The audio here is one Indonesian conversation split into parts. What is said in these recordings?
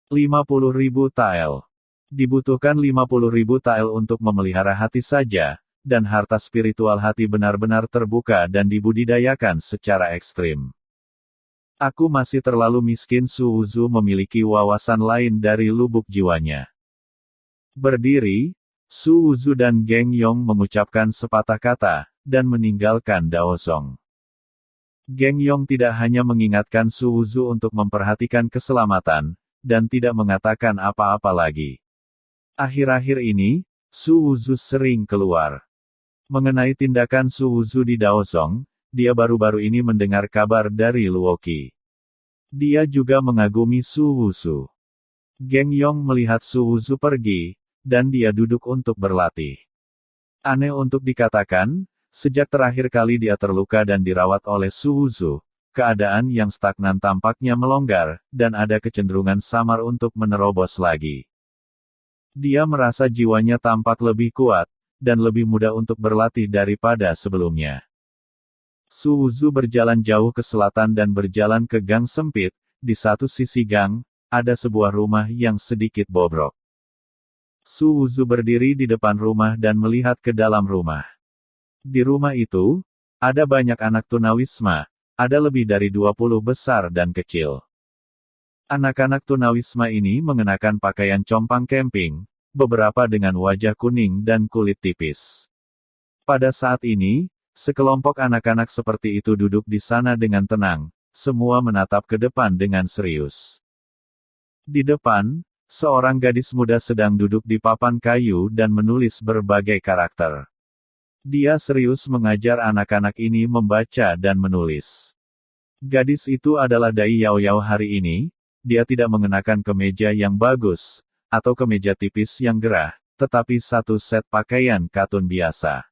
50.000 tael. Dibutuhkan 50.000 tael untuk memelihara hati saja, dan harta spiritual hati benar-benar terbuka dan dibudidayakan secara ekstrim. Aku masih terlalu miskin. Su Wuzu memiliki wawasan lain dari lubuk jiwanya. Berdiri, Su Wuzu dan Geng Yong mengucapkan sepatah kata, dan meninggalkan Daozong. Geng Yong tidak hanya mengingatkan Su Wuzu untuk memperhatikan keselamatan, dan tidak mengatakan apa-apa lagi. Akhir-akhir ini, Su Wuzu sering keluar. Mengenai tindakan Su Wuzu di Daozong, dia baru-baru ini mendengar kabar dari Luoqi. Dia juga mengagumi Su Wuzu. Geng Yong melihat Su Wuzu pergi, dan dia duduk untuk berlatih. Aneh untuk dikatakan, sejak terakhir kali dia terluka dan dirawat oleh Su Wuzu, keadaan yang stagnan tampaknya melonggar, dan ada kecenderungan samar untuk menerobos lagi. Dia merasa jiwanya tampak lebih kuat, dan lebih mudah untuk berlatih daripada sebelumnya. Su Wuzu berjalan jauh ke selatan dan berjalan ke gang sempit. Di satu sisi gang, ada sebuah rumah yang sedikit bobrok. Su Wuzu berdiri di depan rumah dan melihat ke dalam rumah. Di rumah itu, ada banyak anak tunawisma, ada lebih dari 20 besar dan kecil. Anak-anak tunawisma ini mengenakan pakaian compang camping, beberapa dengan wajah kuning dan kulit tipis. Pada saat ini, sekelompok anak-anak seperti itu duduk di sana dengan tenang, semua menatap ke depan dengan serius. Di depan, seorang gadis muda sedang duduk di papan kayu dan menulis berbagai karakter. Dia serius mengajar anak-anak ini membaca dan menulis. Gadis itu adalah Dai Yaoyao hari ini. Dia tidak mengenakan kemeja yang bagus, atau kemeja tipis yang gerah, tetapi satu set pakaian katun biasa.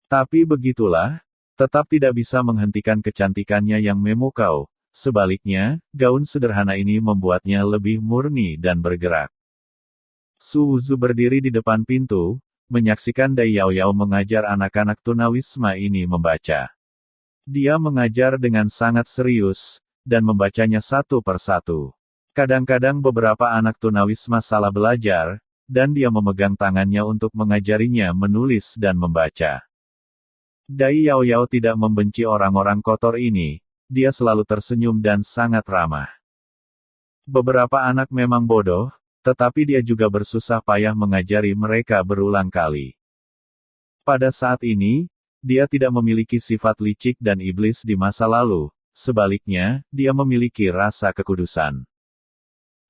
Tapi begitulah, tetap tidak bisa menghentikan kecantikannya yang memukau. Sebaliknya, gaun sederhana ini membuatnya lebih murni dan bergerak. Su Wuzu berdiri di depan pintu, menyaksikan Dai Yaoyao mengajar anak-anak tunawisma ini membaca. Dia mengajar dengan sangat serius, dan membacanya satu persatu. Kadang-kadang beberapa anak tunawisma salah belajar, dan dia memegang tangannya untuk mengajarinya menulis dan membaca. Dai Yaoyao tidak membenci orang-orang kotor ini, dia selalu tersenyum dan sangat ramah. Beberapa anak memang bodoh, tetapi dia juga bersusah payah mengajari mereka berulang kali. Pada saat ini, dia tidak memiliki sifat licik dan iblis di masa lalu. Sebaliknya, dia memiliki rasa kekudusan.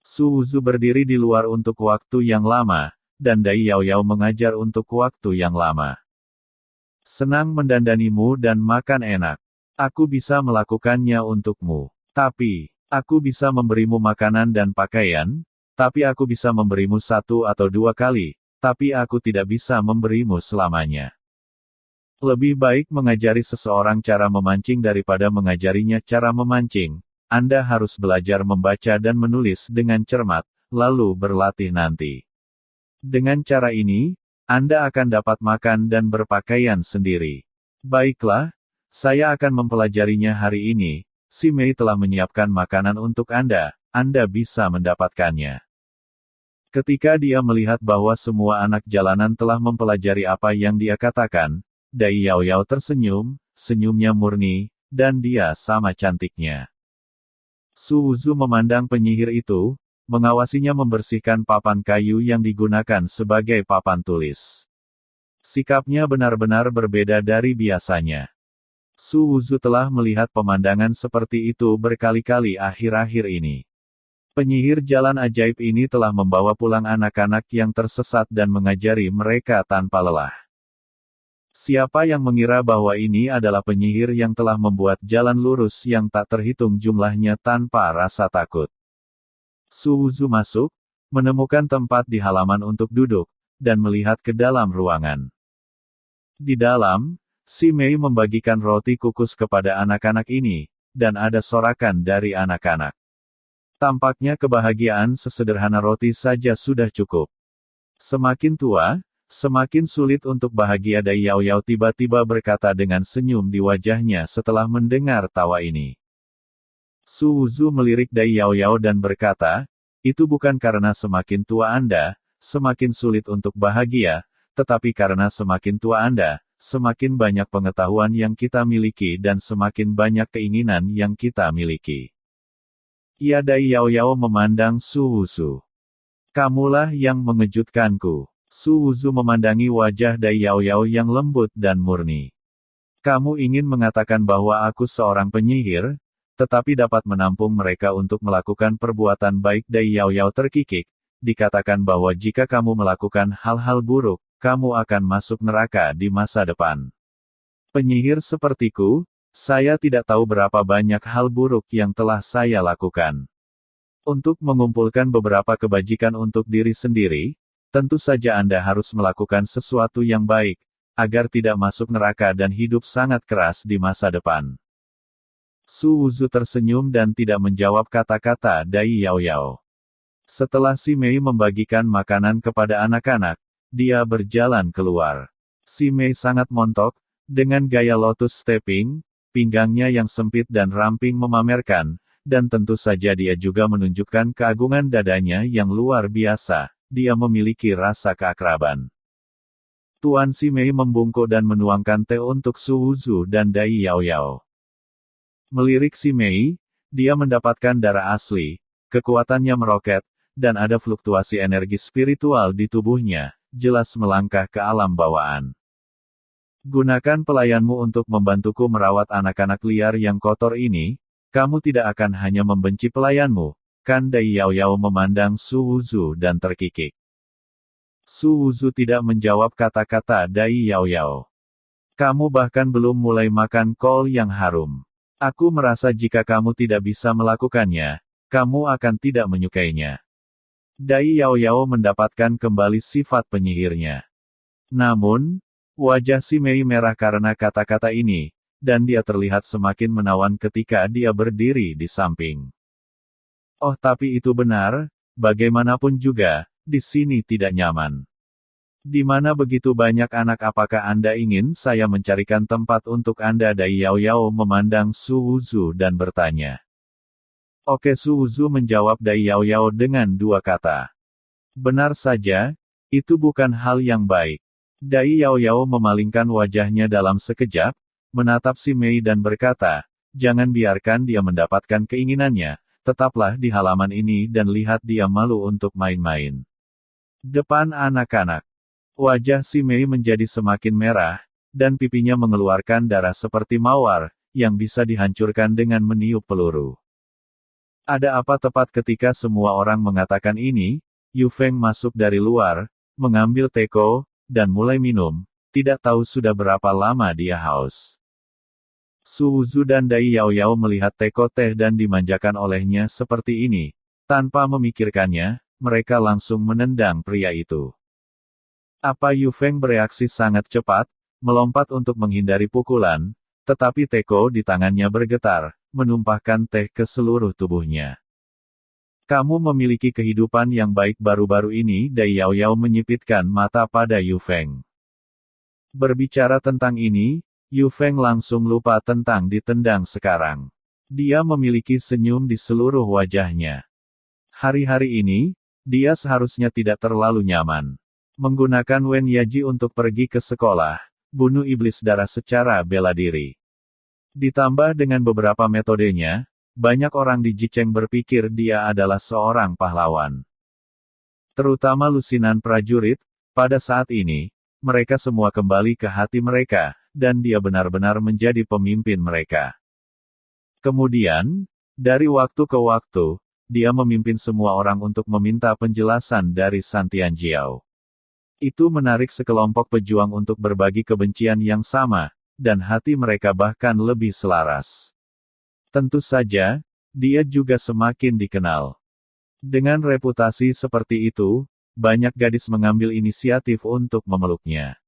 Su Wuzu berdiri di luar untuk waktu yang lama, dan Dai Yaoyao mengajar untuk waktu yang lama. Senang mendandanimu dan makan enak. Aku bisa melakukannya untukmu. Tapi, aku bisa memberimu makanan dan pakaian, tapi aku bisa memberimu 1 atau 2 kali, tapi aku tidak bisa memberimu selamanya. Lebih baik mengajari seseorang cara memancing daripada mengajarinya cara memancing. Anda harus belajar membaca dan menulis dengan cermat, lalu berlatih nanti. Dengan cara ini, Anda akan dapat makan dan berpakaian sendiri. Baiklah, saya akan mempelajarinya hari ini. Si Mei telah menyiapkan makanan untuk Anda bisa mendapatkannya. Ketika dia melihat bahwa semua anak jalanan telah mempelajari apa yang dia katakan, Dai Yaoyao tersenyum, senyumnya murni, dan dia sama cantiknya. Su Wuzu memandang penyihir itu, mengawasinya membersihkan papan kayu yang digunakan sebagai papan tulis. Sikapnya benar-benar berbeda dari biasanya. Su Wuzu telah melihat pemandangan seperti itu berkali-kali akhir-akhir ini. Penyihir jalan ajaib ini telah membawa pulang anak-anak yang tersesat dan mengajari mereka tanpa lelah. Siapa yang mengira bahwa ini adalah penyihir yang telah membuat jalan lurus yang tak terhitung jumlahnya tanpa rasa takut. Su Wuzu masuk, menemukan tempat di halaman untuk duduk, dan melihat ke dalam ruangan. Di dalam, si Mei membagikan roti kukus kepada anak-anak ini, dan ada sorakan dari anak-anak. Tampaknya kebahagiaan sesederhana roti saja sudah cukup. Semakin tua, semakin sulit untuk bahagia. Dai Yaoyao tiba-tiba berkata dengan senyum di wajahnya setelah mendengar tawa ini. Su Wuzu melirik Dai Yaoyao dan berkata, Itu bukan karena semakin tua Anda, semakin sulit untuk bahagia, tetapi karena semakin tua Anda, semakin banyak pengetahuan yang kita miliki dan semakin banyak keinginan yang kita miliki. Ya, Dai Yao Yao memandang Su Wuzu. Kamulah yang mengejutkanku. Su Wuzu memandangi wajah Dai Yao Yao yang lembut dan murni. Kamu ingin mengatakan bahwa aku seorang penyihir, tetapi dapat menampung mereka untuk melakukan perbuatan baik. Dai Yao Yao terkikik. Dikatakan bahwa jika kamu melakukan hal-hal buruk, kamu akan masuk neraka di masa depan. Penyihir sepertiku, saya tidak tahu berapa banyak hal buruk yang telah saya lakukan. Untuk mengumpulkan beberapa kebajikan untuk diri sendiri, tentu saja Anda harus melakukan sesuatu yang baik, agar tidak masuk neraka dan hidup sangat keras di masa depan. Su Wuzu tersenyum dan tidak menjawab kata-kata Dai Yao Yao. Setelah Si Mei membagikan makanan kepada anak-anak, dia berjalan keluar. Si Mei sangat montok, dengan gaya lotus stepping, pinggangnya yang sempit dan ramping memamerkan, dan tentu saja dia juga menunjukkan keagungan dadanya yang luar biasa. Dia memiliki rasa keakraban. Tuan Si Mei membungkuk dan menuangkan teh untuk Su Wuzu dan Dai Yao Yao. Melirik Si Mei, dia mendapatkan darah asli, kekuatannya meroket, dan ada fluktuasi energi spiritual di tubuhnya, jelas melangkah ke alam bawaan. Gunakan pelayanmu untuk membantuku merawat anak-anak liar yang kotor ini, kamu tidak akan hanya membenci pelayanmu, kan? Dai Yao Yao memandang Su Wuzu dan terkikik. Su Wuzu tidak menjawab kata-kata Dai Yao Yao. Kamu bahkan belum mulai makan kol yang harum. Aku merasa jika kamu tidak bisa melakukannya, kamu akan tidak menyukainya. Dai Yao Yao mendapatkan kembali sifat penyihirnya. Namun, wajah Si Mei merah karena kata-kata ini, dan dia terlihat semakin menawan ketika dia berdiri di samping. Oh, tapi itu benar, bagaimanapun juga, di sini tidak nyaman. Di mana begitu banyak anak, apakah Anda ingin saya mencarikan tempat untuk Anda? Dai Yao Yao memandang Su Wuzu dan bertanya. Oke, Su Wuzu menjawab Dai Yao Yao dengan dua kata. Benar saja, itu bukan hal yang baik. Dai Yao Yao memalingkan wajahnya dalam sekejap, menatap Si Mei dan berkata, jangan biarkan dia mendapatkan keinginannya, tetaplah di halaman ini dan lihat dia malu untuk main-main. Depan anak-anak. Wajah Si Mei menjadi semakin merah, dan pipinya mengeluarkan darah seperti mawar, yang bisa dihancurkan dengan meniup peluru. Ada apa? Tepat ketika semua orang mengatakan ini, Yu Feng masuk dari luar, mengambil teko, dan mulai minum, tidak tahu sudah berapa lama dia haus. Su Wuzu dan Dai Yao Yao melihat teko teh dan dimanjakan olehnya seperti ini. Tanpa memikirkannya, mereka langsung menendang pria itu. Apa? Yu Feng bereaksi sangat cepat, melompat untuk menghindari pukulan, tetapi teko di tangannya bergetar, menumpahkan teh ke seluruh tubuhnya. Kamu memiliki kehidupan yang baik baru-baru ini. Dai Yao Yao menyipitkan mata pada Yu Feng. Berbicara tentang ini, Yu Feng langsung lupa tentang ditendang sekarang. Dia memiliki senyum di seluruh wajahnya. Hari-hari ini, dia seharusnya tidak terlalu nyaman. Menggunakan Wen Yaji untuk pergi ke sekolah, bunuh iblis darah secara bela diri. Ditambah dengan beberapa metodenya, banyak orang di Jicheng berpikir dia adalah seorang pahlawan. Terutama lusinan prajurit, pada saat ini, mereka semua kembali ke hati mereka, dan dia benar-benar menjadi pemimpin mereka. Kemudian, dari waktu ke waktu, dia memimpin semua orang untuk meminta penjelasan dari San Tianjiao. Itu menarik sekelompok pejuang untuk berbagi kebencian yang sama, dan hati mereka bahkan lebih selaras. Tentu saja, dia juga semakin dikenal. Dengan reputasi seperti itu, banyak gadis mengambil inisiatif untuk memeluknya.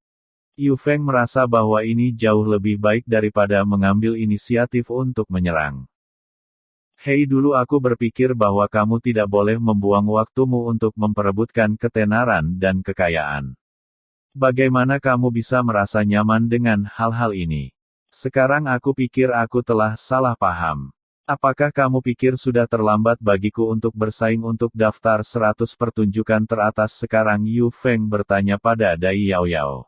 Yu Feng merasa bahwa ini jauh lebih baik daripada mengambil inisiatif untuk menyerang. Hei, dulu aku berpikir bahwa kamu tidak boleh membuang waktumu untuk memperebutkan ketenaran dan kekayaan. Bagaimana kamu bisa merasa nyaman dengan hal-hal ini? Sekarang aku pikir aku telah salah paham. Apakah kamu pikir sudah terlambat bagiku untuk bersaing untuk daftar 100 pertunjukan teratas sekarang? Yu Feng bertanya pada Dai Yao Yao.